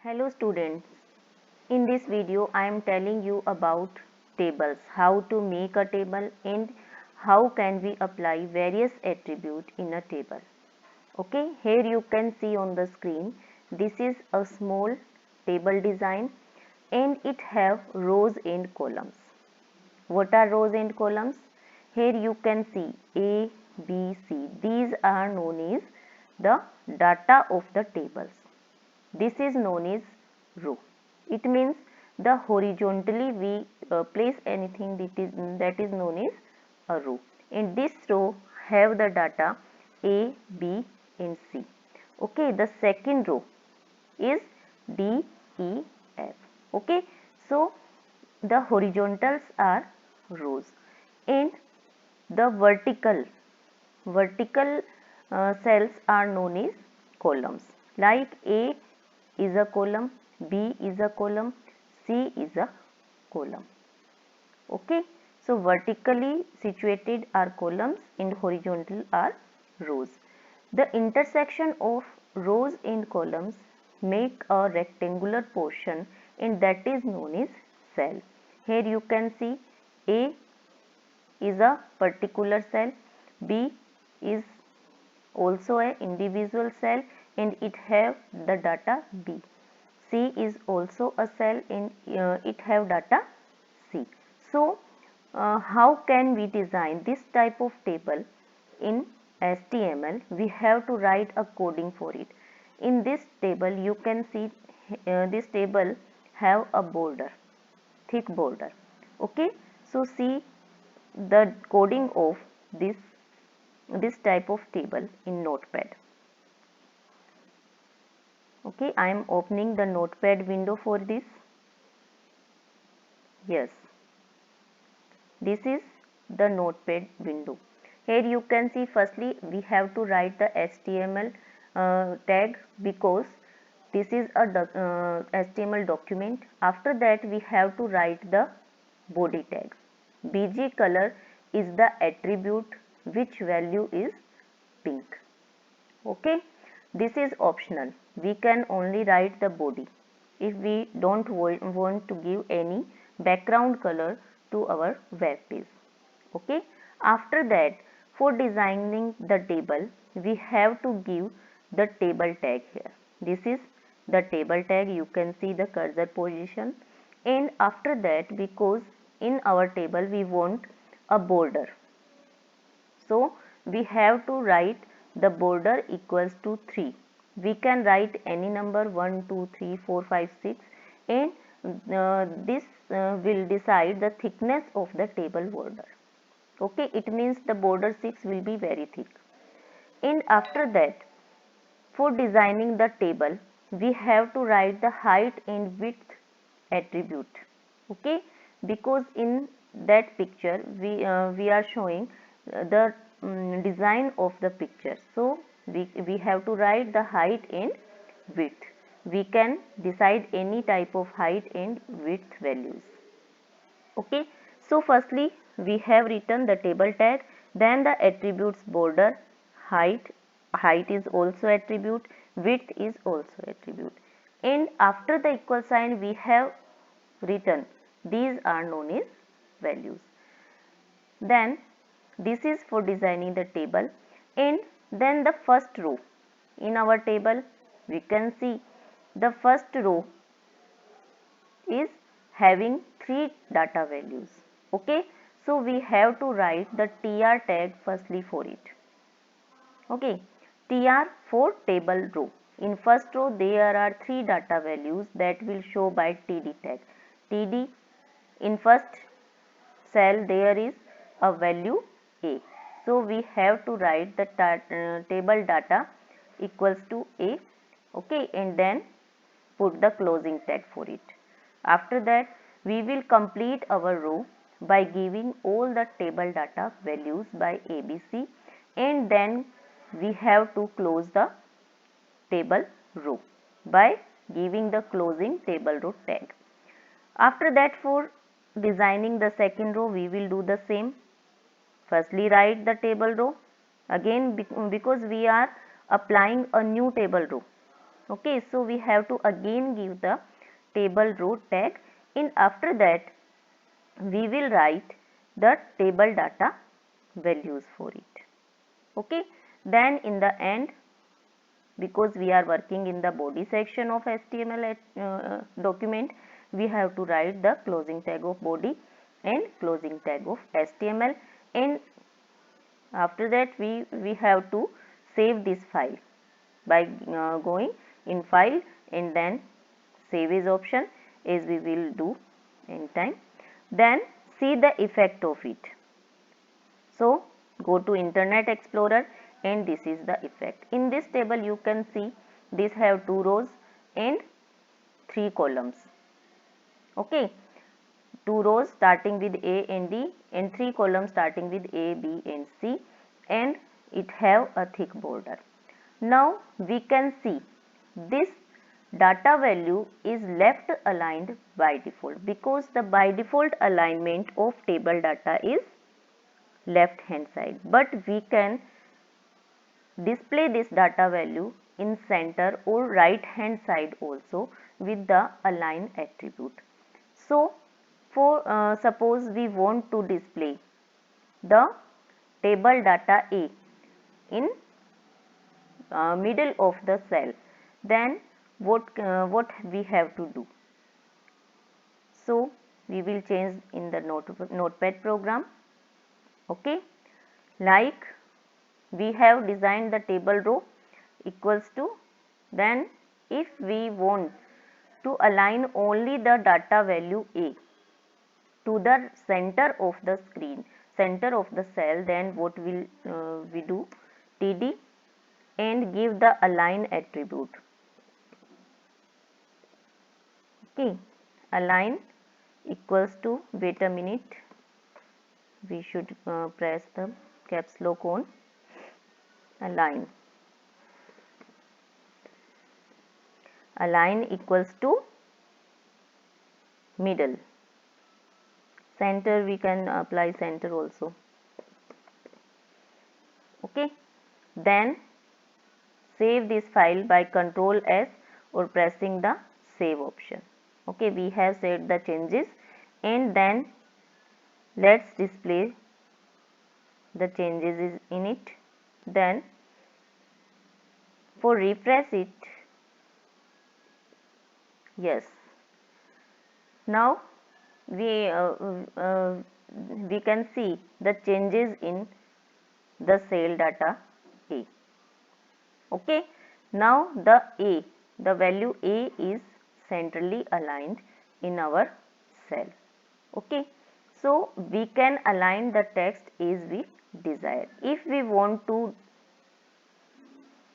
Hello students, in this video I am telling you about tables, how to make a table and how can we apply various attributes in a table. Okay, here you can see on the screen, this is a small table design and it have rows and columns. What are rows and columns? Here you can see A, B, C. These are known as the data of the tables. This is known as row. It means the horizontally we place anything that is known as a row. And this row have the data A, B and C. Okay, the second row is D, E, F. Okay, so the horizontals are rows and the vertical cells are known as columns. Like A is a column, B is a column, C is a column. Okay, so vertically situated are columns and horizontal are rows. The intersection of rows and columns make a rectangular portion and that is known as cell. Here you can see A is a particular cell, B is also an individual cell and it have the data B. C is also a cell and it have data C. So how can we design this type of table in HTML? We have to write a coding for it. In this table you can see this table have a border, thick border. Okay, so see the coding of this type of table in Notepad. Okay, I am opening the Notepad window for this. Yes, this is the Notepad window. Here you can see firstly we have to write the HTML tag because this is a HTML document. After that we have to write the body tag. BG color is the attribute which value is pink. Okay, this is optional. We can only write the body if we don't want to give any background color to our web page. Okay, after that for designing the table we have to give the table tag here. This is the table tag, you can see the cursor position, and after that because in our table we want a border, so we have to write the border equals to 3. We can write any number 1, 2, 3, 4, 5, 6 and this will decide the thickness of the table border. Okay, it means the border 6 will be very thick. And after that for designing the table we have to write the height and width attribute. Okay, because in that picture we are showing the design of the picture, so we have to write the height and width. We can decide any type of height and width values. Okay, so firstly we have written the table tag, then the attributes border, height is also attribute, width is also attribute, and after the equal sign we have written these are known as values. Then this is for designing the table, and then the first row in our table we can see the first row is having 3 data values. Okay, so we have to write the tr tag firstly for it. Okay, tr for table row. In first row there are 3 data values that will show by td tag. Td, in first cell there is a value a, so we have to write the table data equals to a. Okay, and then put the closing tag for it. After that we will complete our row by giving all the table data values by ABC, and then we have to close the table row by giving the closing table row tag. After that for designing the second row we will do the same. Firstly write the table row again because we are applying a new table row. Okay, so we have to again give the table row tag, and after that we will write the table data values for it. Okay, then in the end, because we are working in the body section of HTML document, we have to write the closing tag of body and closing tag of HTML, and after that we have to save this file by going in file and then save as option, as we will do in time. Then see the effect of it. So go to Internet Explorer, and this is the effect. In this table you can see this have 2 rows and 3 columns. Okay, 2 rows starting with A and D and 3 columns starting with A, B and C, and it have a thick border. Now we can see this data value is left aligned by default, because the by default alignment of table data is left hand side, but we can display this data value in center or right hand side also with the align attribute. So for suppose we want to display the table data A in middle of the cell, then what we have to do? So we will change in the notepad program. Okay, like we have designed the table row equals to, then if we want to align only the data value A to the center of the screen, center of the cell, then what will we do? TD and give the align attribute. Okay, align equals to, wait a minute, we should press the caps lock on align. Align equals to middle. Center, we can apply center also. Okay, then save this file by Ctrl S or pressing the save option. Okay, we have saved the changes, and then let's display the changes in it. Then for refresh it, yes, now we can see the changes in the cell data A. Okay, now the value A is centrally aligned in our cell. Okay, so we can align the text as we desire. If we want to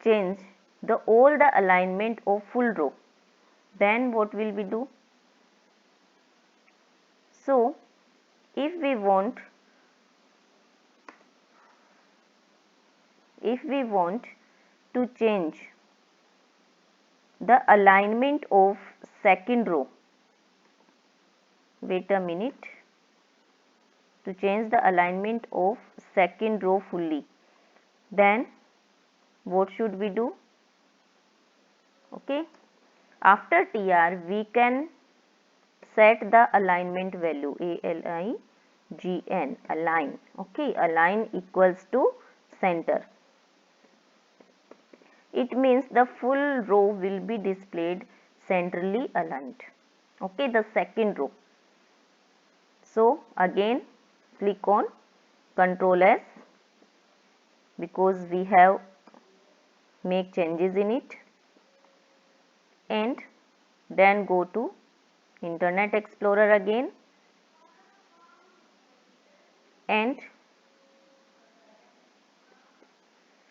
change all the alignment of full row, then what will we do? So if we want to change the alignment of second row, wait a minute, to change the alignment of second row fully, then what should we do? Okay, after TR we can set the alignment value, ALIGN, align. Okay, align equals to center. It means the full row will be displayed centrally aligned. Okay, the second row. So again click on Ctrl S, because we have make changes in it, and then go to Internet Explorer again, and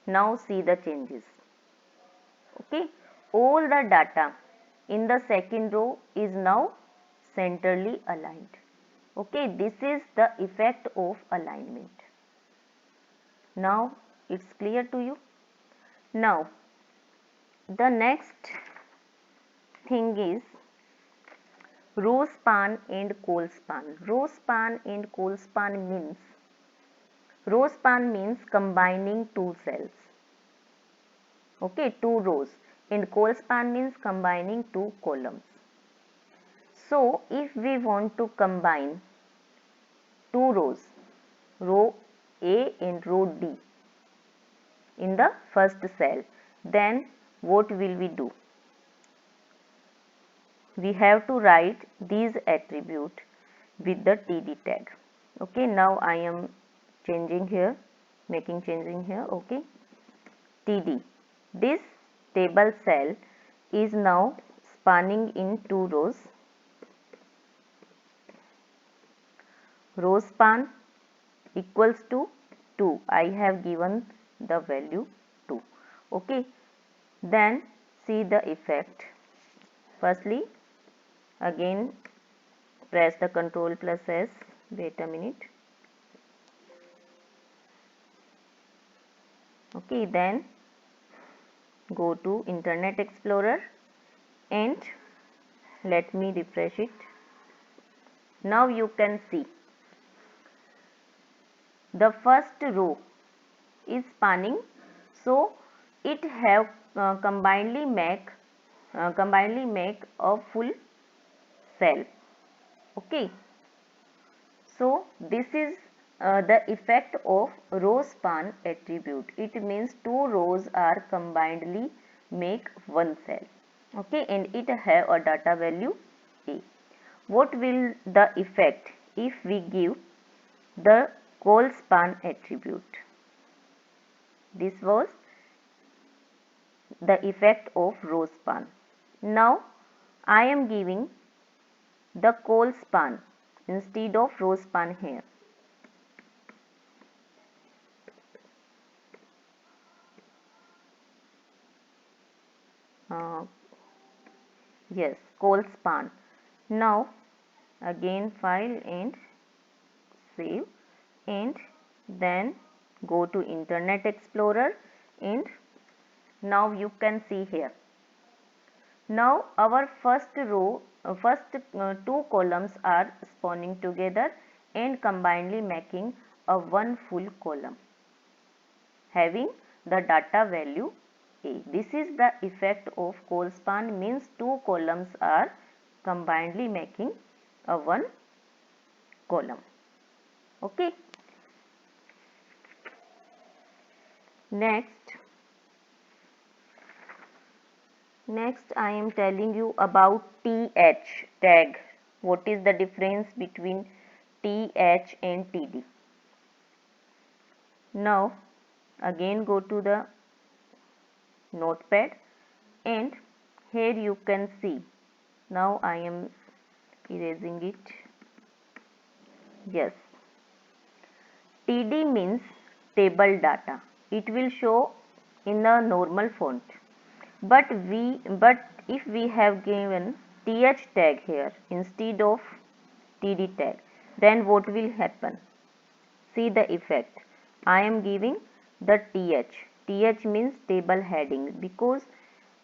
now see the changes. Okay, all the data in the second row is now centrally aligned. Okay, this is the effect of alignment. Now it's clear to you. Now the next thing is row span and col span. Row span and col span means, row span means combining two cells. Okay, two rows. and col span means combining two columns. So if we want to combine two rows, row A and row D in the first cell, then what will we do? We have to write these attributes with the TD tag. Okay, now I am changing here, changing here. Okay, TD. This table cell is now spanning in two rows. Row span equals to 2. I have given the value 2. Okay, then see the effect. Firstly, again press the Ctrl plus S. Wait a minute. Okay, then go to Internet Explorer and let me refresh it. Now you can see the first row is spanning, so it have combinedly make a full cell. Okay, so this is the effect of row span attribute. It means two rows are combinedly make one cell. Okay, and it have a data value A. What will the effect if we give the col span attribute? This was the effect of row span. Now I am giving the col span instead of row span here. Yes, col span. Now again file and save, and then go to Internet Explorer, and now you can see here. Now our first row, two columns are spawning together and combinedly making a one full column having the data value A. This is the effect of col span, means two columns are combinedly making a one column. Okay. Next I am telling you about TH tag. What is the difference between TH and TD? Now again go to the notepad, and here you can see. Now I am erasing it. Yes, TD means table data. It will show in a normal font. But if we have given TH tag here instead of TD tag, then what will happen? See the effect. I am giving the TH. TH means table heading, because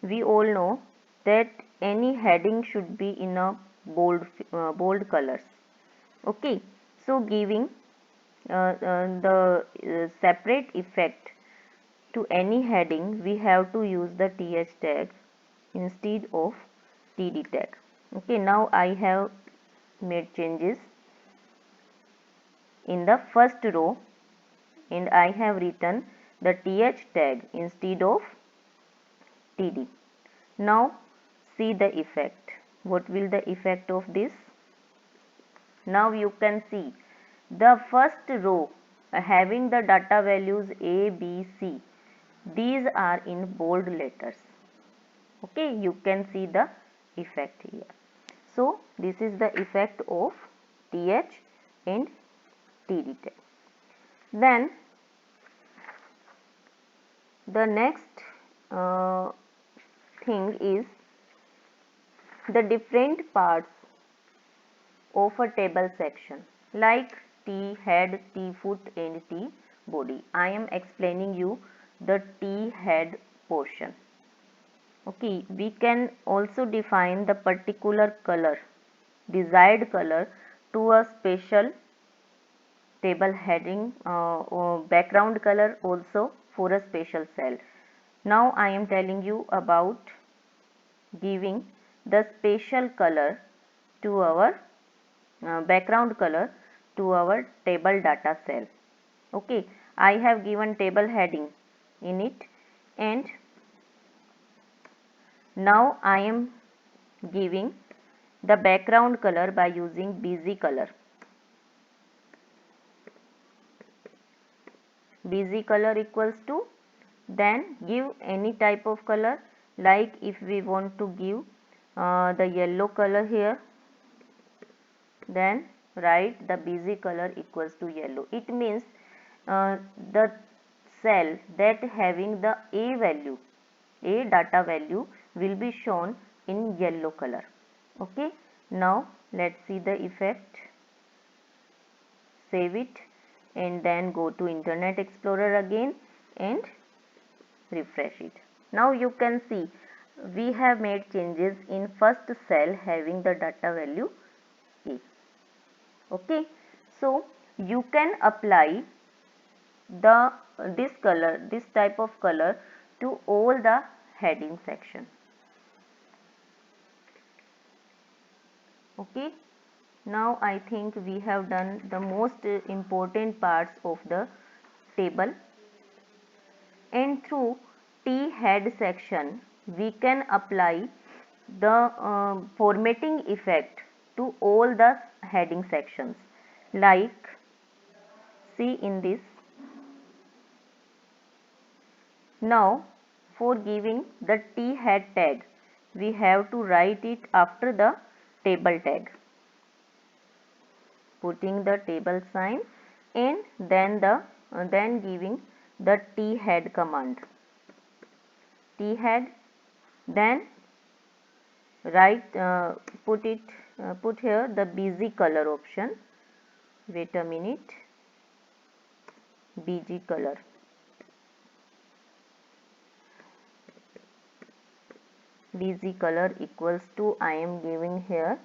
we all know that any heading should be in a bold colors. Okay, so giving the separate effect to any heading, we have to use the TH tag instead of TD tag. Okay, now I have made changes in the first row, and I have written the TH tag instead of TD. Now see the effect. What will the effect of this? Now you can see the first row having the data values A, B, C. These are in bold letters. Okay, you can see the effect here. So this is the effect of TH and TD tag. Then the next thing is the different parts of a table section, like T head, T foot and T body. I am explaining you the T head portion. Okay, we can also define the particular color, desired color, to a special table heading or background color also for a special cell. Now I am telling you about giving the special color to our background color to our table data cell. Okay, I have given table heading in it, and now I am giving the background color by using busy color. Busy color equals to, then give any type of color, like if we want to give the yellow color here, then write the busy color equals to yellow. It means the cell that having the A data value will be shown in yellow color. Okay, now let's see the effect. Save it and then go to Internet Explorer again and refresh it. Now you can see we have made changes in first cell having the data value A. Okay, so you can apply this type of color to all the heading section. Okay, now I think we have done the most important parts of the table, and through T head section we can apply the formatting effect to all the heading sections, like see in this. Now for giving the T head tag we have to write it after the table tag, putting the table sign and then giving the T head command. T head, then write put here the busy color option. Wait a minute, busy color. Busy color equals to, I am giving here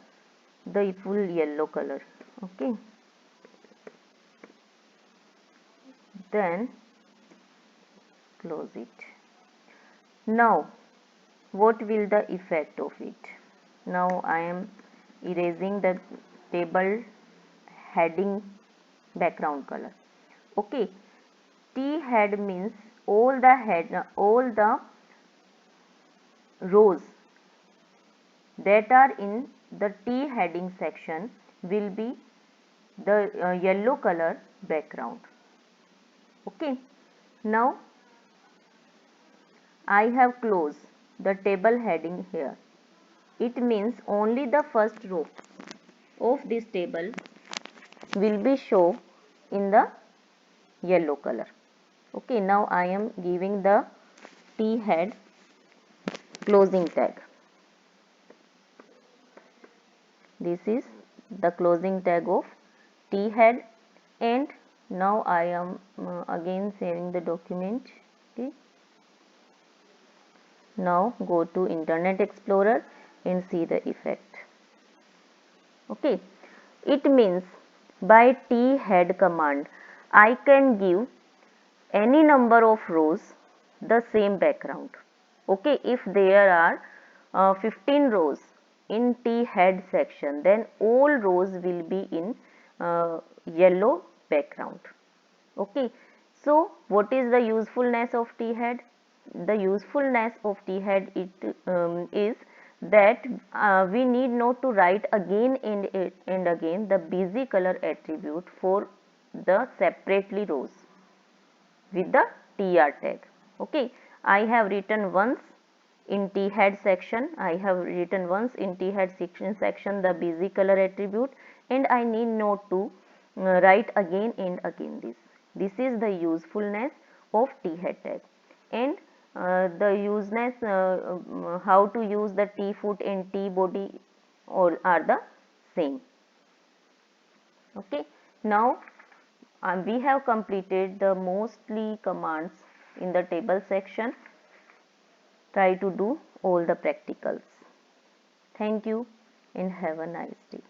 the full yellow color. Okay, then close it. Now what will the effect of it? Now I am erasing the table heading background color. Okay, T head means all the rows that are in the T heading section will be the yellow color background. Okay, now I have closed the table heading here. It means only the first row of this table will be shown in the yellow color. Okay, now I am giving the T head closing tag. This is the closing tag of T head, and now I am again saving the document. Okay, now go to Internet Explorer and see the effect. Okay, it means by T head command I can give any number of rows the same background. Okay, if there are 15 rows in T head section, then all rows will be in yellow background. Okay, so what is the usefulness of T head? The usefulness of T head is that we need not to write again and again the busy color attribute for the separately rows with the TR tag. Okay, I have written once in T head section, the busy color attribute, and I need not to write again and again this. This is the usefulness of T head tag, and the useness how to use the T foot and T body all are the same. Okay, now we have completed the mostly commands in the table section. Try to do all the practicals. Thank you and have a nice day.